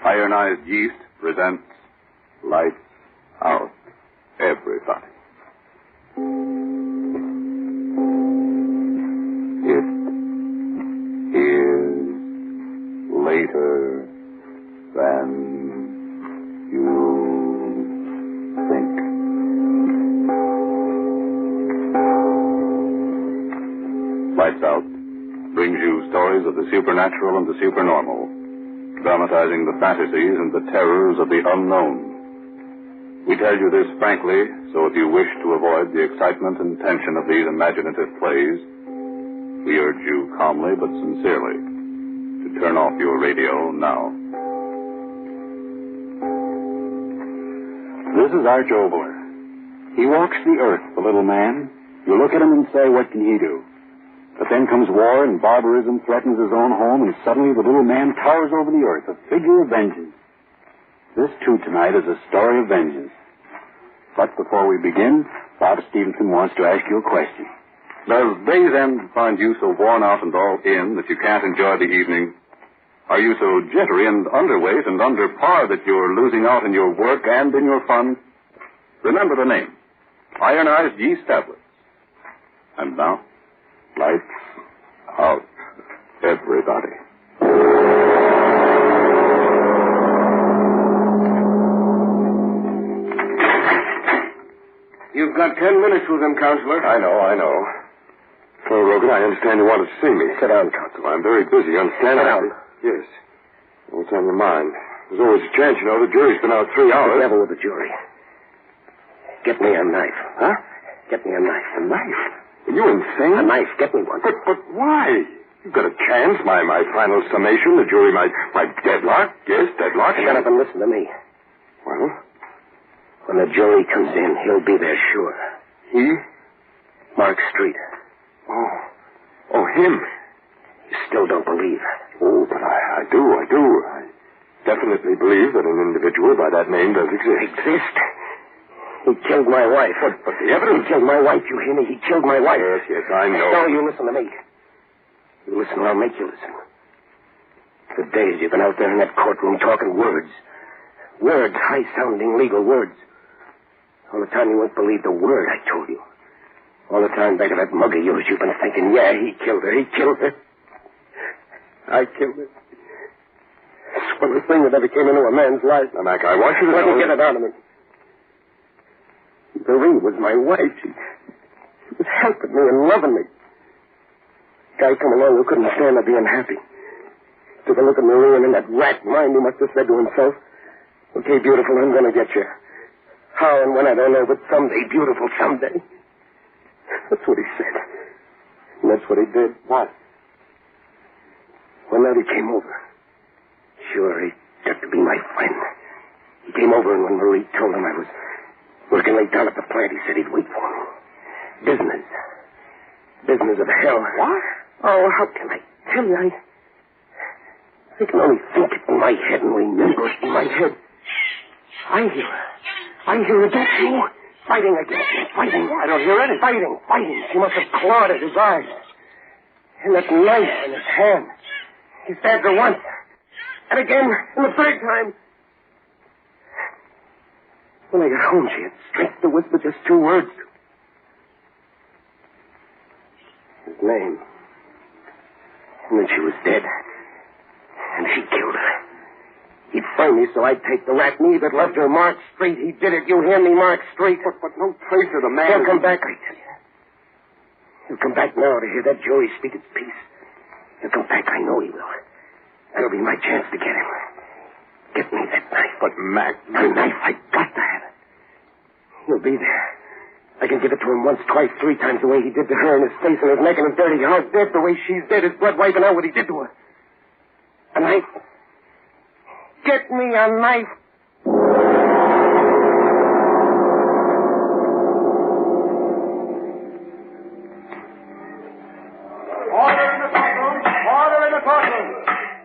Ironized Yeast presents Lights Out, Everybody. It is later than you think. Lights Out brings you stories of the supernatural and the supernormal, dramatizing the fantasies and the terrors of the unknown. We tell you this frankly, so if you wish to avoid the excitement and tension of these imaginative plays, we urge you calmly but sincerely to turn off your radio now. This is Arch Obler. He walks the earth, the little man. You look at him and say, what can he do? But then comes war and barbarism threatens his own home, and suddenly the little man towers over the earth, a figure of vengeance. This, too, tonight is a story of vengeance. But before we begin, Bob Stevenson wants to ask you a question. Does day's end find you so worn out and all in that you can't enjoy the evening? Are you so jittery and underweight and under par that you're losing out in your work and in your fun? Remember the name, Ironized Yeast Tablets. And now, lights out, everybody. You've got 10 minutes with him, Counselor. I know. Colonel Rogan, I understand you wanted to see me. Sit down, Counselor. I'm very busy, you understand? Sit down. Yes. What's on your mind? There's always a chance, you know. The jury's been out 3 hours. The devil with the jury. Get me a knife. Huh? Get me a knife. A knife? Are you insane? A knife. Get me one. But why? You've got a chance. My final summation. The jury might deadlock. Yes, deadlock. Shut up and listen to me. Well? When the jury comes in, he'll be there sure. He? Mark Street. Oh, him. You still don't believe? Oh, but I do. I definitely believe that an individual by that name does exist. Exist? He killed my wife. But the evidence... He killed my wife, you hear me? He killed my wife. Yes, I know. No, you listen to me. You listen or I'll make you listen. For days you've been out there in that courtroom talking words. Words, high-sounding legal words. All the time you won't believe the word I told you. All the time back of that mug of yours, you've been thinking, yeah, he killed her. I killed her. It's one of the things that ever came into a man's life. Now, Mac, I want you to Let know... me get it out of me. Marie was my wife. She was helping me and loving me. Guy come along who couldn't stand her being happy. Took a look at Marie, and in that rat mind he must have said to himself, okay, beautiful, I'm going to get you. How and when, I don't know, but someday, beautiful, someday. That's what he said. And that's what he did. What? One night he came over. Sure, he got to be my friend. He came over, and when Marie told him I was working late down at the plant, he said he'd wait for me. Business. Business of hell. What? Oh, how can I tell you? I can only think it in my head and remember it in my head. I hear her. I hear her, don't you? Fighting against me, fighting. I don't hear anything. Fighting. She must have clawed at his eyes. And that knife in his hand. He stabbed her once. And again, and the third time. When I got home, she had strength to whisper just 2 words. His name. And then she was dead. And he killed her. He'd find me so I'd take the rat. Me that loved her, Mark Street. He did it. You hear me, Mark Street? But no trace of the man... He'll come back, I tell you. He'll come back now to hear that jury speak its piece. He'll come back. I know he will. That'll be my chance to get him. Get me that knife. But, Mac... The knife, I got to have it. He'll be there. I can give it to him once, twice, 3 times the way he did to her in his face and his neck and his dirty heart. Dead the way she's dead. His blood wiping out what he did to her. A knife. Get me a knife. Order in the courtroom.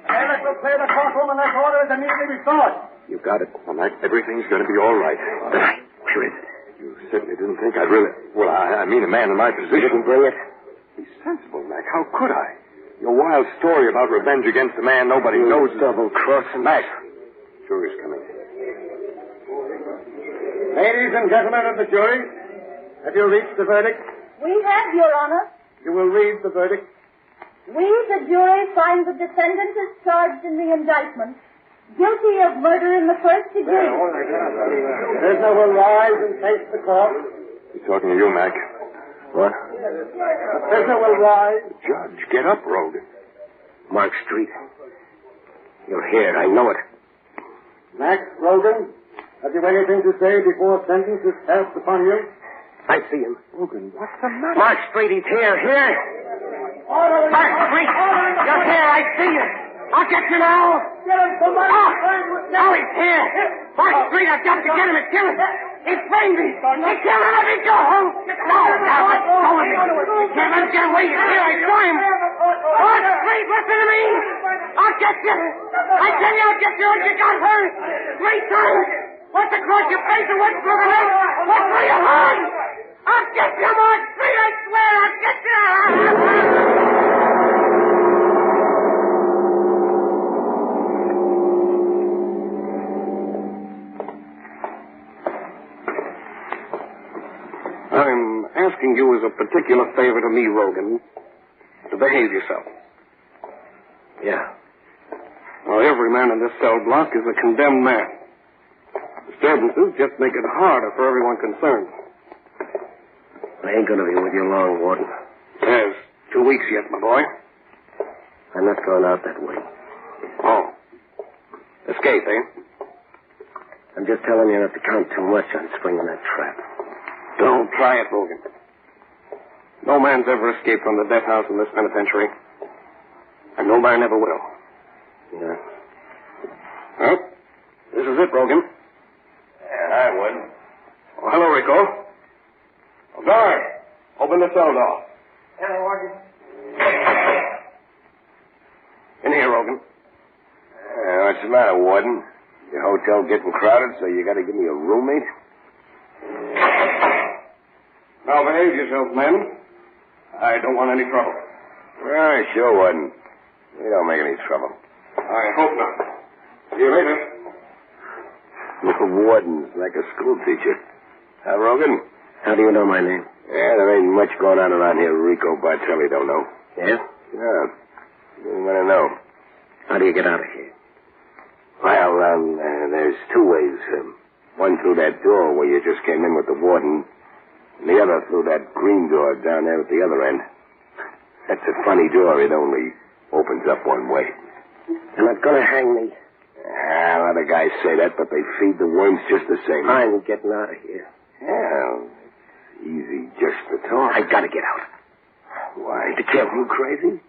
Bailiff will clear the courtroom unless order is immediately restored. You got it. Well, Mac, everything's going to be all right. The knife. Where is it? You certainly didn't think I'd really... Well, I mean a man in my You position. didn't bring it? Be sensible, Mac. How could I? Your wild story about revenge against a man nobody knows. Double-crossing. Mac, Jury's coming. Ladies and gentlemen of the jury, have you reached the verdict? We have, Your Honor. You will read the verdict. We, the jury, find the defendant is charged in the indictment guilty of murder in the first degree. Prisoner will rise and face the court. He's talking to you, Mac. What? The prisoner will rise. Judge, get up, Rogue. Mark Street. You're here. I know it. Max Rogan, have you anything to say before sentence is passed upon you? I see him. Logan, what's the matter? Mark Street, he's here. Here. Mark Street. You're here. I see you. I'll get you now. Oh, he's here. Mark Street, I've got to get him and kill him. He's framed me. He killed him. Let me go. No, let go of me. You can't let him get away. He's here. I saw him. Mark Street, listen to me. I'll get you. I tell you, I'll get you if you got hurt. 3 times. Once across your face and once through the neck. Once through your heart. I'll get you, Mark Street. I swear I'll get you. I'm asking you as a particular favor to me, Rogan, to behave yourself. Yeah. Well, every man in this cell block is a condemned man. Disturbances just make it harder for everyone concerned. I ain't gonna be with you long, Warden. There's 2 weeks yet, my boy. I'm not going out that way. Oh. Escape, eh? I'm just telling you not to count too much on springing that trap. Don't try it, Rogan. No man's ever escaped from the death house in this penitentiary. And no man ever will. Yeah. Well, this is it, Rogan. Yeah, I would. Oh, hello, Rico. Oh, guard, open the cell door. Hello, Warden. In here, Rogan. What's the matter, Warden? Your hotel getting crowded, so you got to give me a roommate? Now behave yourself, men. I don't want any trouble. Well, sure, Warden. We don't make any trouble. I hope not. See you later. Warden's like a school teacher. Huh, Rogan? How do you know my name? Yeah, there ain't much going on around here Rico Bartelli don't know. Yeah? Yeah. You want to know? How do you get out of here? Well, there's 2 ways. One through that door where you just came in with the warden, and the other through that green door down there at the other end. That's a funny door. It only opens up one way. You're not gonna hang me. A lot of guys say that, but they feed the worms just the same. I'm getting out of here. Well, it's easy just to talk. I gotta get out. Why? To kill you crazy?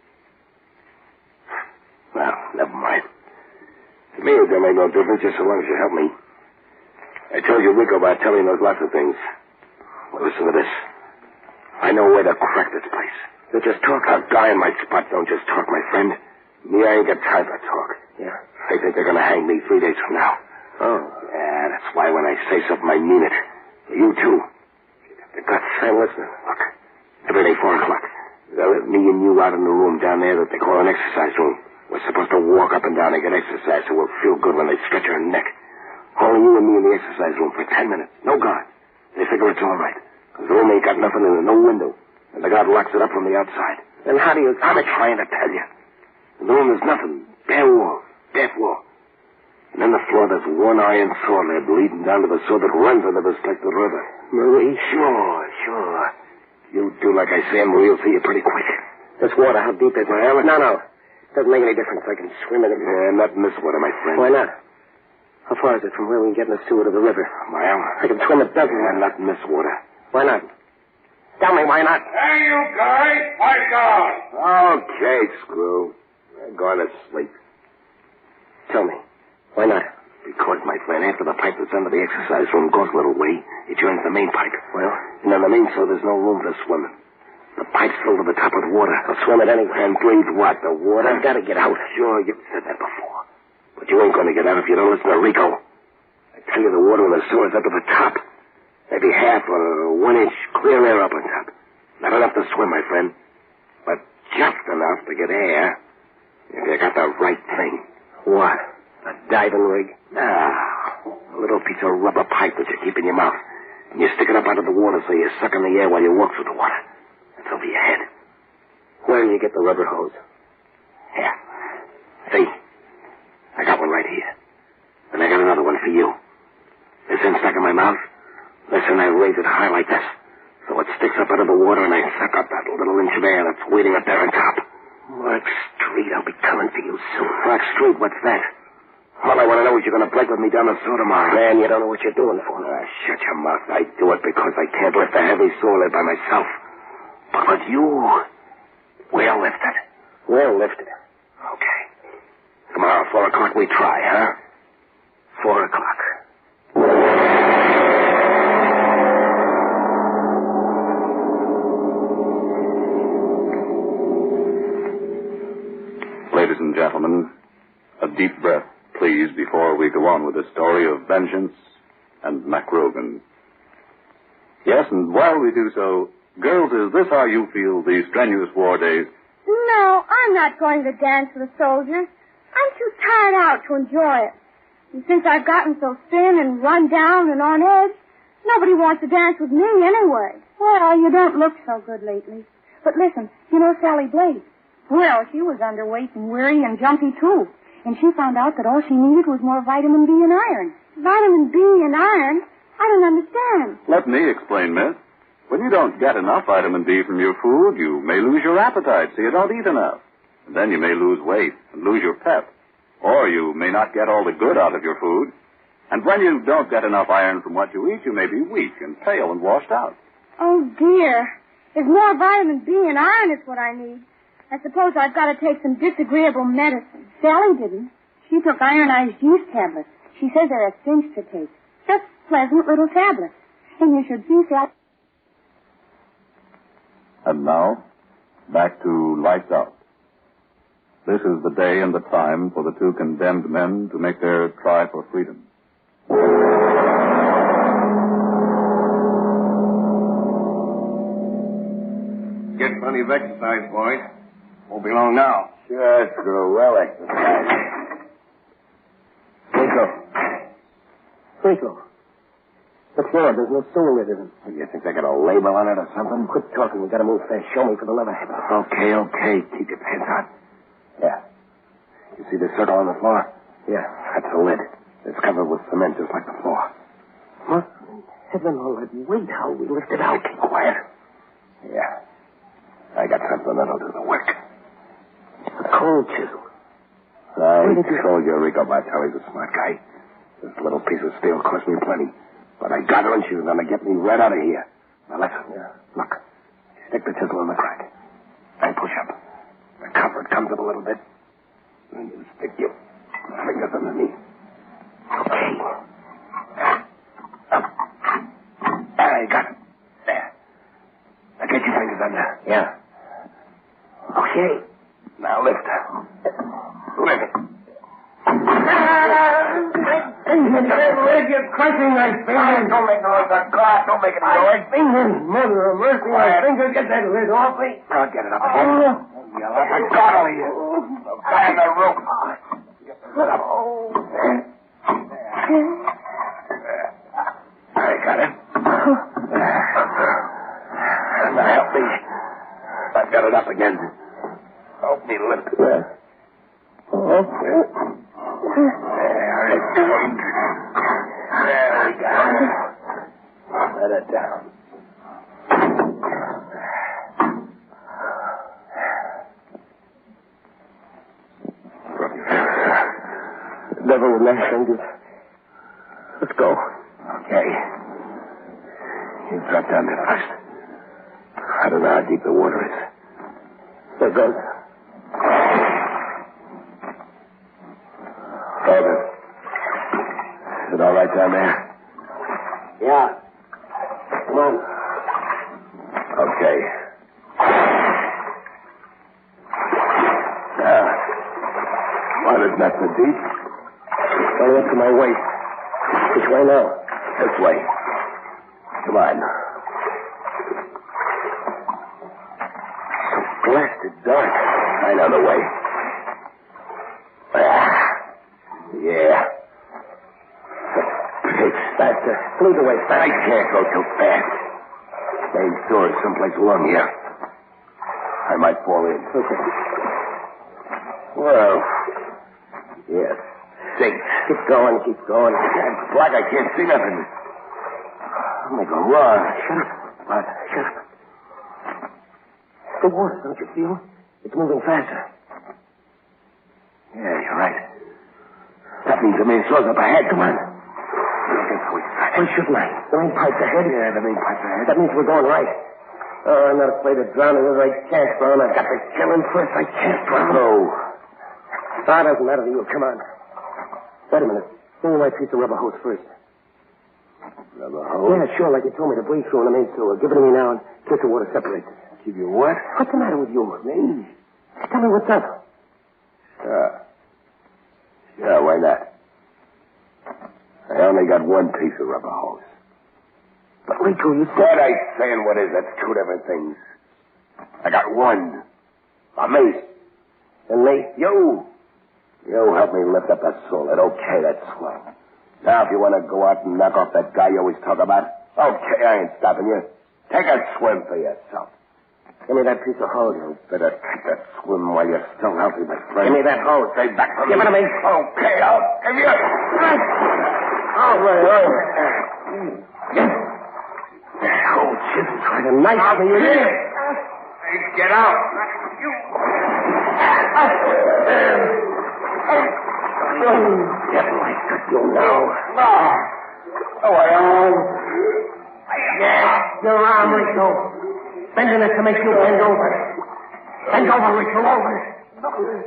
Well, never mind. To me, it don't make no difference just so long as you help me. I told you Rico Bartelli knows lots of things. Well, listen to this. I know where to crack this place. You just talk. A guy in my spot don't just talk, my friend. Me, I ain't got time for talk. Yeah. They think they're going to hang me 3 days from now. Oh. Yeah, that's why when I say something, I mean it. You, too. The guts. I'm listening. Look, every day, 4 o'clock, they'll let me and you out in the room down there that they call an exercise room. We're supposed to walk up and down and get exercise so we'll feel good when they stretch our neck. Only you and me in the exercise room for 10 minutes. No guard. They figure it's all right. Because the room ain't got nothing in it, no window. And the guard locks it up from the outside. Then how do you... I'm trying to tell you. In the room there's nothing. Bare wall. Death wall. And on the floor there's one iron saw lid leading down to the saw that runs under the Selected River. Marie? Sure. You do like I say and Marie will see you pretty quick. This water, how deep is it? Well, No. Doesn't make any difference. I can swim in it. Yeah, not in this water, my friend. Why not? How far is it from where we can get in the sewer to the river? A mile. I can swim a dozen. Yeah, not in this water. Why not? Tell me why not. Hey, you guys, pipe down. Okay, screw. I'm going to sleep. Tell me. Why not? Because, my friend, after the pipe that's under the exercise room goes a little way, it joins the main pipe. Well? And on the main, so there's no room for swimming. The pipe's filled to the top with water. I'll swim it anyway. And breathe what? The water? I've got to get out. Sure, you've said that before. But you ain't going to get out if you don't listen to Rico. I tell you, the water in the sewer's up to the top. Maybe half or 1 inch clear air up on top. Not enough to swim, my friend. But just enough to get air if you got the right thing. What? A Diving rig? A little piece of rubber pipe that you keep in your mouth. And you stick it up out of the water so you suck in the air while you walk through the water. It's over your head. Where do you get the rubber hose? Here. See? I got one right here. And I got another one for you. This end stuck in my mouth. Listen, I raise it high like this. So it sticks up out of the water and I suck up that little inch of air that's waiting up there on top. Mark Street, I'll be coming for you soon. Mark Street, what's that? All I want to know is you're going to break with me down the sewer tomorrow. Man, you don't know what you're doing for. Shut your mouth. I do it because I can't lift a heavy sewer lid by myself. But with you, we'll lift it. We'll lift it. Okay. Tomorrow, 4 o'clock, we try, huh? 4 o'clock. Ladies and gentlemen, a deep breath, please, before we go on with the story of vengeance and MacRogan. Yes, and while we do so, girls, is this how you feel these strenuous war days? No, I'm not going to dance with the soldiers. I'm too tired out to enjoy it. And since I've gotten so thin and run down and on edge, nobody wants to dance with me anyway. Well, you don't look so good lately. But listen, you know Sally Blake? Well, she was underweight and weary and jumpy, too. And she found out that all she needed was more vitamin B and iron. Vitamin B and iron? I don't understand. Let me explain, miss. When you don't get enough vitamin B from your food, you may lose your appetite, so you don't eat enough. And then you may lose weight and lose your pep. Or you may not get all the good out of your food. And when you don't get enough iron from what you eat, you may be weak and pale and washed out. Oh, dear. There's more vitamin B and iron is what I need. I suppose I've got to take some disagreeable medicine. Sally didn't. She took ironized yeast tablets. She says they're a cinch to take. Just pleasant little tablets. And you should see Sally. And now, back to Lights Out. This is the day and the time for the two condemned men to make their try for freedom. Get plenty of exercise, boys. Won't be long now. Sure, screw. Well exercised. Rico. The floor, there's no sewer lid in it. You think they got a label on it or something? Quit talking. We gotta move fast. Show me for the leather head. Okay. Keep your pants on. Yeah. You see the circle on the floor? Yeah. That's the lid. It's covered with cement just like the floor. What? Heaven, all that weight. How we lift it out? Keep quiet. Yeah. I got something that'll do the work. A cold chisel. I told you, Rico Bartelli's a smart guy. This little piece of steel cost me plenty. But I got her and she was going to get me right out of here. Now listen. Yeah. Look. Stick the chisel in the crack. And push up. The cover comes up a little bit. And you stick your fingers underneath. Okay. Up. I got it. There. Now get your fingers under. Yeah. Okay. Now lift her. Lift it. You're crushing my fingers. Don't make noise. Don't make any noise. Fingers, mother of mercy. My fingers, get that lid off me. I'll get it up again. You'll have to goggle you. The guy in the roof. Get the lid up. There. I got it. Now help me. I've got it up again. Help me lift it. There it goes. There we go. Let it down. Never with my fingers. Let's go. Okay. You drop down there first. I don't know how deep the water is. There goes. David. Is it all right down there? Yeah. Come on. Okay. Now, water's not so deep. Only up to my waist. Which way now? This way. Come on. So blasted dark. I know the way. Yeah. Lead the way, fast. I can't go too fast. Main door is someplace along here. I might fall in. Okay. Well, yes. Safe. Keep going, keep going. It's black. I can't see nothing. I'm going to go wrong. Shut up. What? Shut up. The water, don't you feel? It's moving faster. Yeah, you're right. That means the main floor's up ahead. Come on. Why shouldn't I? The main pipe's ahead. Yeah, the main pipe's ahead. That means we're going right. Oh, I'm not afraid of drowning whether I can't drown. I've got to kill him first. I can't drown. No. Ah, doesn't matter to you. Come on. Wait a minute. Give me my piece of rubber hose first. Rubber hose? Yeah, sure, like you told me to breathe through in the main sewer. Give it to me now and kiss the water separates. Give you what? What's the matter with you? Me? Tell me what's up. Yeah, why not? I only got one piece of rubber hose. But Rico, you said... What I say and what is, that's two different things. I got one. For me. And me? You help me lift up that solid. Okay, that's swell. Now, if you want to go out and knock off that guy you always talk about, okay, I ain't stopping you. Take a swim for yourself. Give me that piece of hose. You better take that swim while you're still healthy, my friend. Give me that hose. Stay back from Give me. it to me. Okay, I'll give you. Oh, wait. Oh, Jesus, try to knife me, you did. Hey, get out. Devil, I got you now. Oh, I am. Yeah, your arm, Rico. Bending it to make you bend over. Bend over, Rico, over.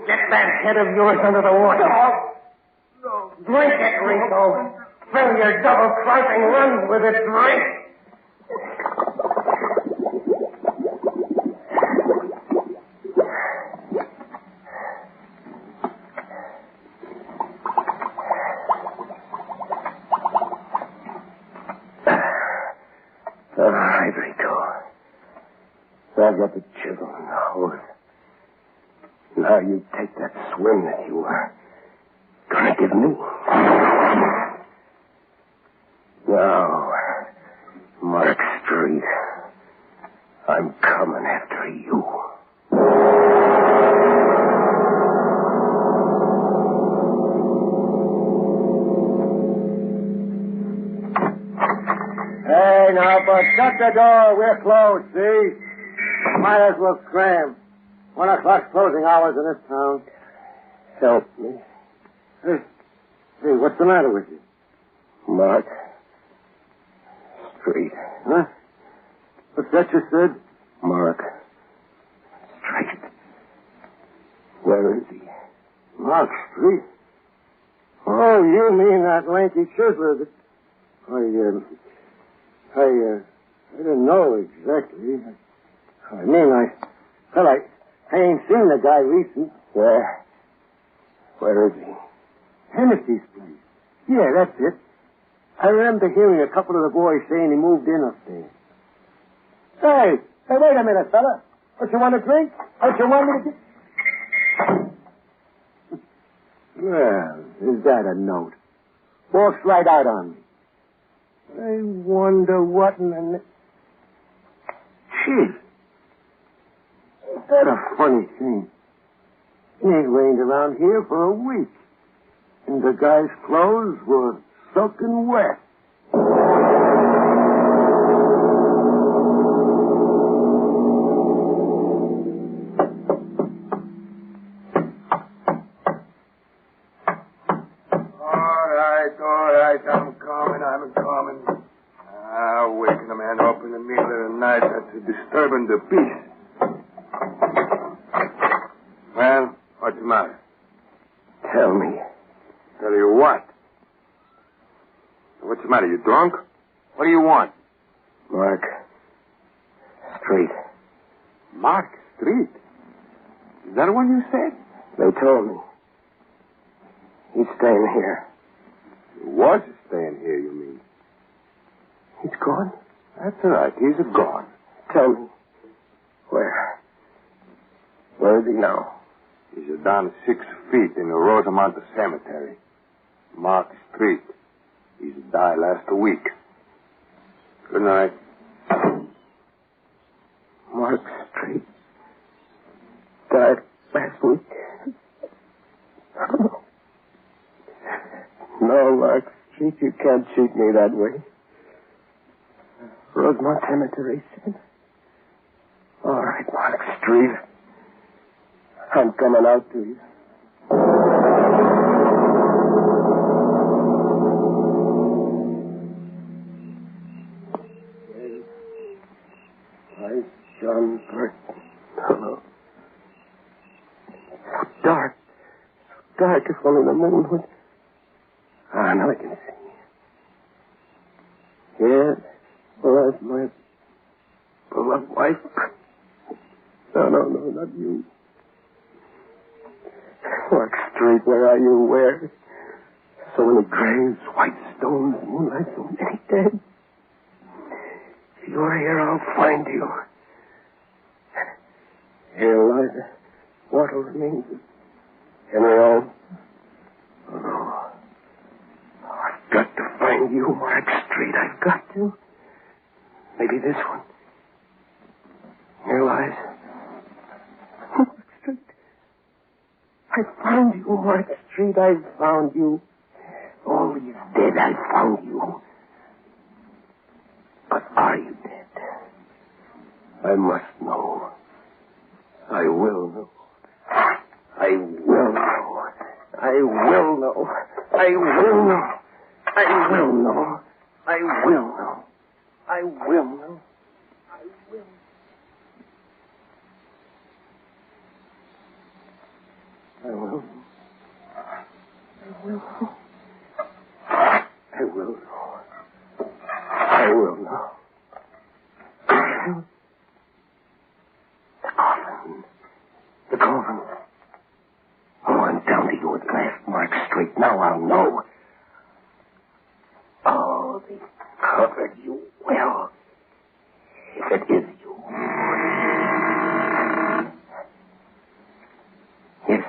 Get that head of yours under the water. Drink it, Rico. Fill your double-crossing lungs with it, drink. All right, Rico. I've got the chisel and the hose. Now you take that swim that you were gonna give me. Now, Mark Street, I'm coming after you. Hey, now, but shut the door. We're closed, see? Might as well scram. 1 o'clock's closing hours in this town. Help me. Hey, what's the matter with you? Mark Street. Huh? What's that you said? Mark Street. Where is he? Mark Street? Oh, you mean that lanky chiseler that... I didn't know exactly. I mean, I ain't seen the guy recent. Where is he? Hennessy's place. Yeah, that's it. I remember hearing a couple of the boys saying he moved in up there. Hey, wait a minute, fella. Don't you want a drink? Don't you want me to get... Well, is that a note? Walks right out on me. I wonder what in the... Gee. Is that a funny thing? It ain't rained around here for a week. And the guy's clothes were soaking wet. All right, I'm coming. Waking a man up in the middle of the night, that's disturbing the peace. Well, what's the matter? Tell me. Tell you what? What's the matter, you drunk? What do you want? Mark Street. Mark Street? Is that the one you said? They told me. He's staying here. He was staying here, you mean? He's gone? That's all right. He's gone. Tell me. Where? Where is he now? He's down 6 feet in the Rosamond Cemetery. Mark Street. He's died last week. Good night. Mark Street. Died last week. No, Mark Street, you can't cheat me that way. Rosemont Cemetery said. All right, Mark Street. I'm coming out to you. Hi, John Burton. Hello. So dark. So dark if only the moon would... Ah, now I can see. Yes. Well, that's my beloved wife. No, not you. Mark Street, where are you? Where? So many graves, white stones, moonlight, so many dead. If you're here, I'll find you. Here lies what remains of Henry Owen. Oh, no. I've got to find you, Mark Street. I've got to. Maybe this one. Here lies Mark Street. I found you, Mark Street. I found you. All is dead. I found you. But are you dead? I must know. I will know. I will know. I will know. I will know. I will know. I will know. I will know. I will. I will. I will. I will know. I will know. The coffin. The coffin. Oh, I'm down to you at last, Mark Street. Now I'll know. Oh, they covered you well. If it is you. Yes.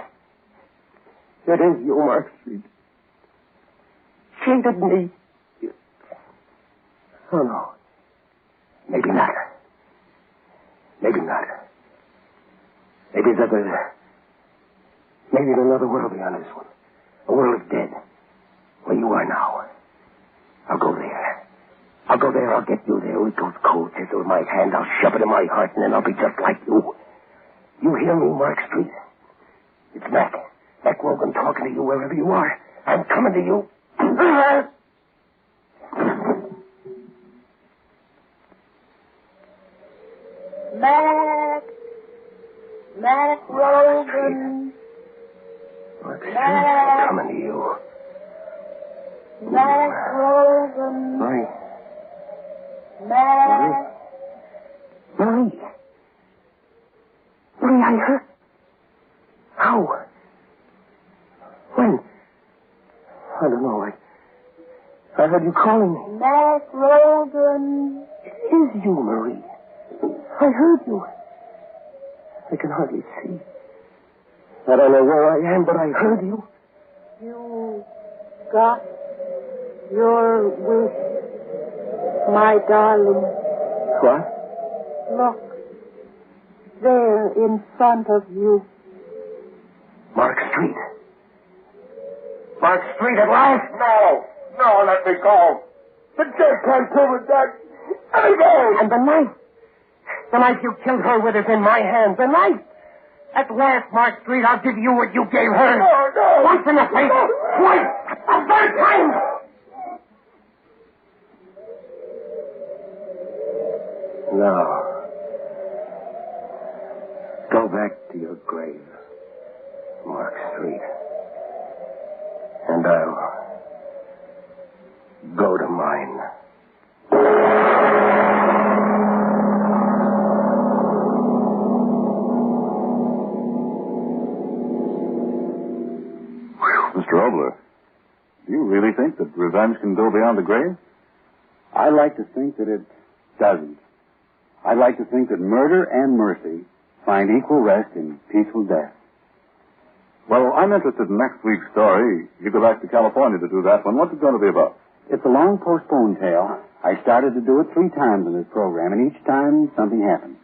It is you, Mark Street. Cheated me. Oh, no. Maybe not. Maybe not. Maybe there's another world beyond this one. A world of dead. Where you are now. I'll go there. I'll get you there with those cold chisel in my hand. I'll shove it in my heart, and then I'll be just like you. You hear me, Mark Street? It's Mac. Mac Rogan talking to you wherever you are. I'm coming to you. Mac Rogan. Mark Street, I'm coming to you. Mac Rogan. Marie. Mac. Marie, I heard. How? When? I don't know. I heard you calling me. Mac Rogan. It is you, Marie. I heard you. I can hardly see. I don't know where I am, but I heard you. You got your wish, my darling. What? Look, there in front of you. Mark Street. Mark Street at last? No, let me go. The judge can't prove it, Dad. Let me go. And the knife. The knife you killed her with is in my hands. The knife. At last, Mark Street, I'll give you what you gave her. No. Once in the face. Twice. A third time. No. Go back to your grave, Mark Street. And I'll go to mine. Mr. Obler, do you really think that revenge can go beyond the grave? I like to think that it doesn't. I'd like to think that murder and mercy find equal rest in peaceful death. Well, I'm interested in next week's story. You go back to California to do that one. What's it going to be about? It's a long postponed tale. I started to do it 3 times in this program, and each time something happened.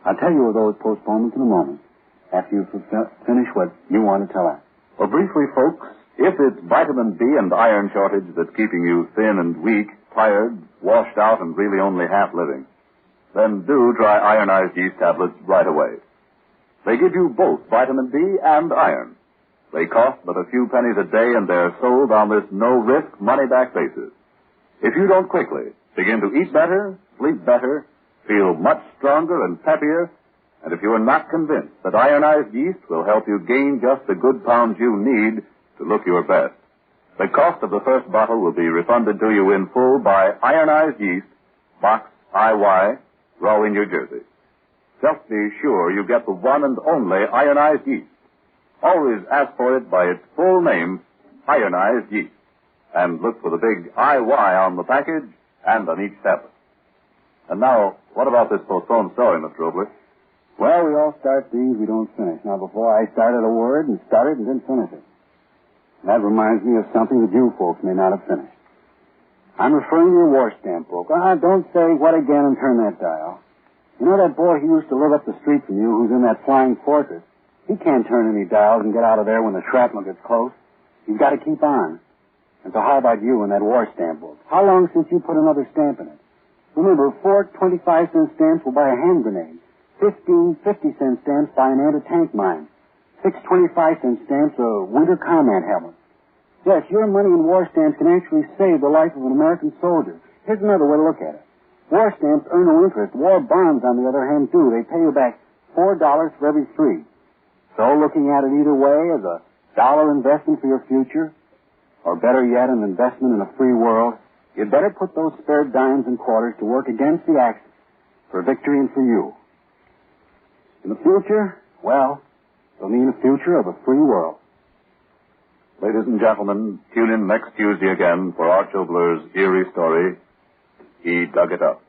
I'll tell you of those postponements in a moment, after you finish what you want to tell us. Well, briefly, folks, if it's vitamin B and iron shortage that's keeping you thin and weak, tired, washed out, and really only half living, then do try ironized yeast tablets right away. They give you both vitamin B and iron. They cost but a few pennies a day, and they're sold on this no-risk, money-back basis. If you don't quickly begin to eat better, sleep better, feel much stronger and peppier, and if you are not convinced that ironized yeast will help you gain just the good pounds you need to look your best, the cost of the first bottle will be refunded to you in full by Ironized Yeast, Box IY, Rahway, New Jersey. Just be sure you get the one and only Ironized Yeast. Always ask for it by its full name, Ironized Yeast, and look for the big IY on the package and on each tablet. And now, what about this postponed story, Mr. Obler? Well, we all start things we don't finish. Now, before I started a word and started and didn't finish it. That reminds me of something that you folks may not have finished. I'm referring to your war stamp book. Don't say what again and turn that dial. You know that boy who used to live up the street from you who's in that flying fortress? He can't turn any dials and get out of there when the shrapnel gets close. He's got to keep on. And so how about you in that war stamp book? How long since you put another stamp in it? Remember, 4 25-cent stamps will buy a hand grenade. 15 50-cent stamps buy an anti-tank mine. 6 25-cent stamps a winter combat helmet. Yes, your money in war stamps can actually save the life of an American soldier. Here's another way to look at it. War stamps earn no interest. War bonds, on the other hand, do. They pay you back $4 for every 3. So looking at it either way as a dollar investment for your future, or better yet, an investment in a free world, you'd better put those spare dimes and quarters to work against the Axis for victory and for you. In the future, well, it'll mean a future of a free world. Ladies and gentlemen, tune in next Tuesday again for Arch Obler's eerie story, He Dug It Up,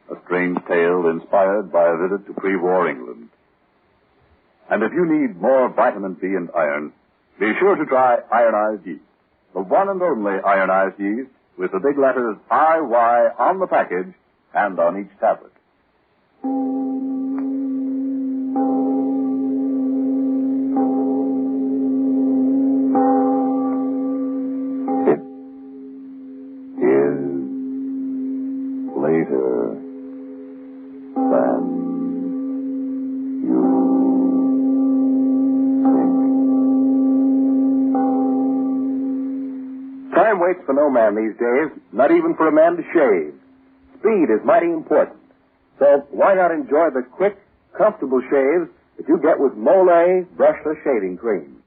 a strange tale inspired by a visit to pre-war England. And if you need more vitamin B and iron, be sure to try Ironized Yeast, the one and only Ironized Yeast with the big letters IY on the package and on each tablet. Later than you think. Time waits for no man these days, not even for a man to shave. Speed is mighty important. So why not enjoy the quick, comfortable shaves that you get with Mole brushless shaving cream?